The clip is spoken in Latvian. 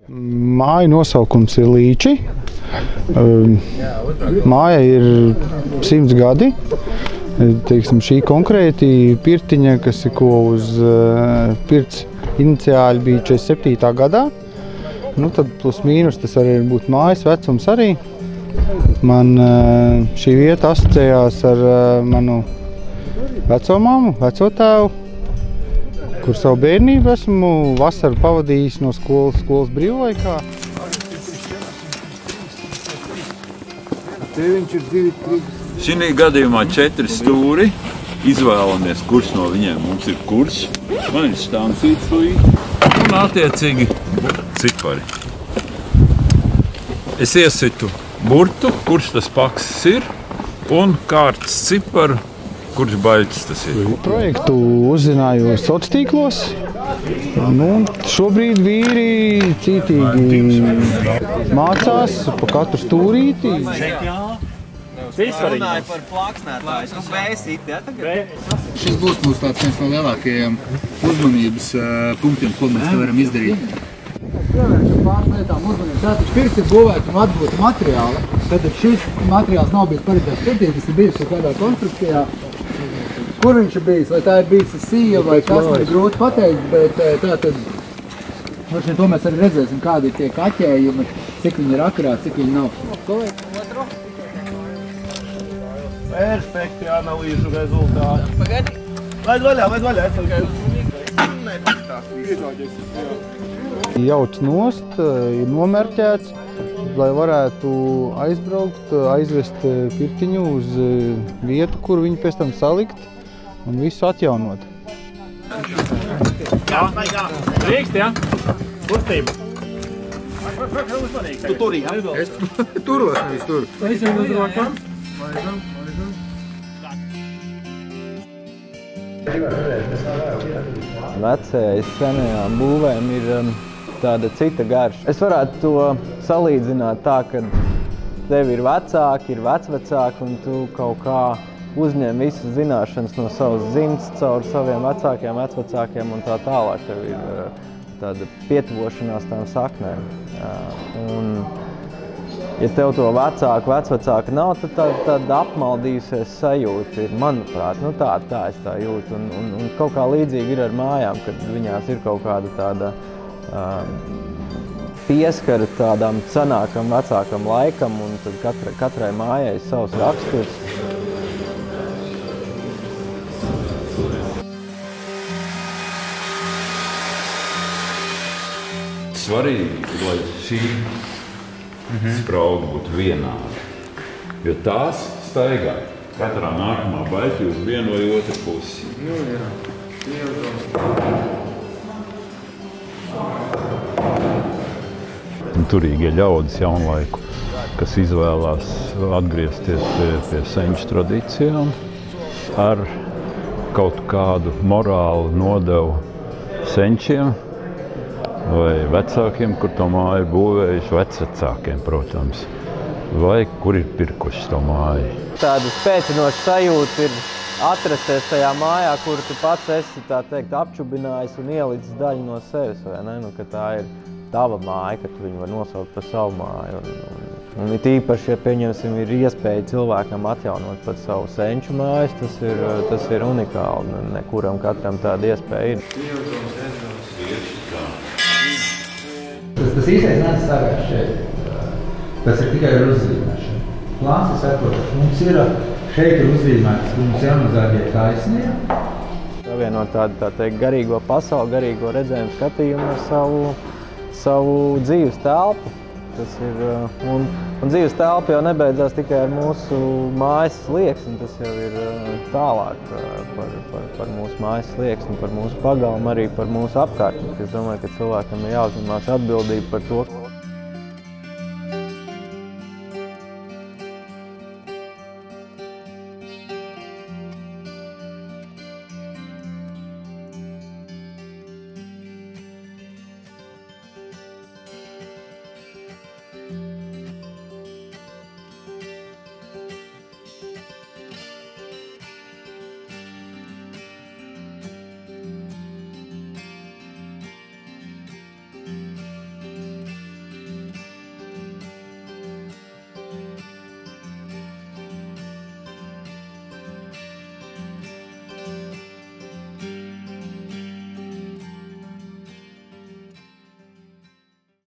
Māja nosaukums ir Līči. Māja ir 100 gadi. Teiksim, šī konkrēti pirtiņa, kas ir ko uz pirts iniciāļi bija 47. gadā. Nu, tad plus mīnus tas arī būt mājas vecums arī. Man šī vieta asociējās ar manu vecomāmu, vecotēvu, kur savu bērnību esmu vasaru pavadījis no skolas brīvlaikā. Šī gadījumā 4 stūri. Izvēlamies, kurš no viņiem mums ir kurš. Man ir štancīts un attiecīgi cipari. Es iesitu burtu, kurš tas paksis ir, un kārtas ciparu, kurš baļķis tas ir. Projektu uzzināju sociālos tīklos. Nu, šobrīd vīri cītīgi mācās pa katru stūrīti. Runāja par plāksnētājs un vēsīt, ja tagad? Šis būs mūsu tāds viens no lielākajiem uzmanības punktiem, ko mēs te varam izdarīt. Pievēršam pāris lietām uzmanību. Tātad pirts ir būvēts un atgūta materiāli. Tātad šis materiāls nav bijis paredzēts pirtī, tas ir bijis kādā konstrukcijā. Kur viņš ir bijis? Vai tā ir bijis sija vai kas, man ir grūti pateikt, bet tātad to mēs arī redzēsim, kādi ir tie kaķējumi, cik viņi ir akurāti, cik viņi nav. Perfekti analīžu rezultāti. Pagadi. Laid vaļā, es tikai Jauts nost, ir nomērķēts, lai varētu aizbraukt, aizvest pirtiņu uz vietu, kur viņu pēc tam salikt un visu atjaunot. Jā. Rīkst, jā? Kustība. Tu turī, jā? Es turos, nevis turu. Aizjām uz rokām. Vecajai senajām būvēm ir tāda cita garša. Es varētu to salīdzināt tā, ka tev ir vecāki, ir vecvecāki, un tu kaut kā uzņem visas zināšanas no savas dzimtas caur saviem vecākiem, vecvecākiem un tā tālāk. Tev ir tāda pietuvošanās tām saknēm. Un, ja tev to vecvecāka nav, tad tāda apmaldījusies sajūta ir, manuprāt, nu tā es tā jūtu. Un kaut kā līdzīgi ir ar mājām, kad viņās ir kaut kāda tāda pieskara tādām senākam, vecākam laikam, un tad katrai mājai savs raksturs. Svarīgi ir, lai šī sprauga būtu vienāda, jo tās staigā katrā nākamā baļķī uz vienu vai otru pusi. Turīgie ļaudis jaunlaiku, kas izvēlās atgriezties pie senču tradīcijām ar kaut kādu morālu nodevu senčiem vai vecākiem, kur to māju būvējuši, vecvecākiem, protams, vai kur ir pirkuši to māju. Tāda spēcinoša sajūta ir atrasties tajā mājā, kur tu pats esi, tā teikt, apčubinājis un ielicis daļu no sevis, vai ne? Nu, ka tā ir tava māja, ka tu viņu var nosaukt par savu māju. Un it īpaši, ja pieņemsim, ir iespēja cilvēkam atjaunot pat savu senču mājas, tas ir unikāli. Nekuram katram tāda iespēja ir. Tas īstais nāc stāvēt šeit. Tas ir tikai ar uzzīmēšanu. Plāns ir sekojošs. Mums ir šeit uzzīmēts, ka mums jānozāģē taisnie. Savienot tādu, tā teikt, garīgo pasauli, garīgo redzējumu skatījumu ar savu dzīves telpu. Tas ir, un dzīves telpa jau nebeidzās tikai ar mūsu mājas slieksni, tas jau ir tālāk par mūsu mājas slieksni, par mūsu pagalmu, arī par mūsu apkārtni. Es domāju, ka cilvēkam ir jāuzņemās atbildība par to.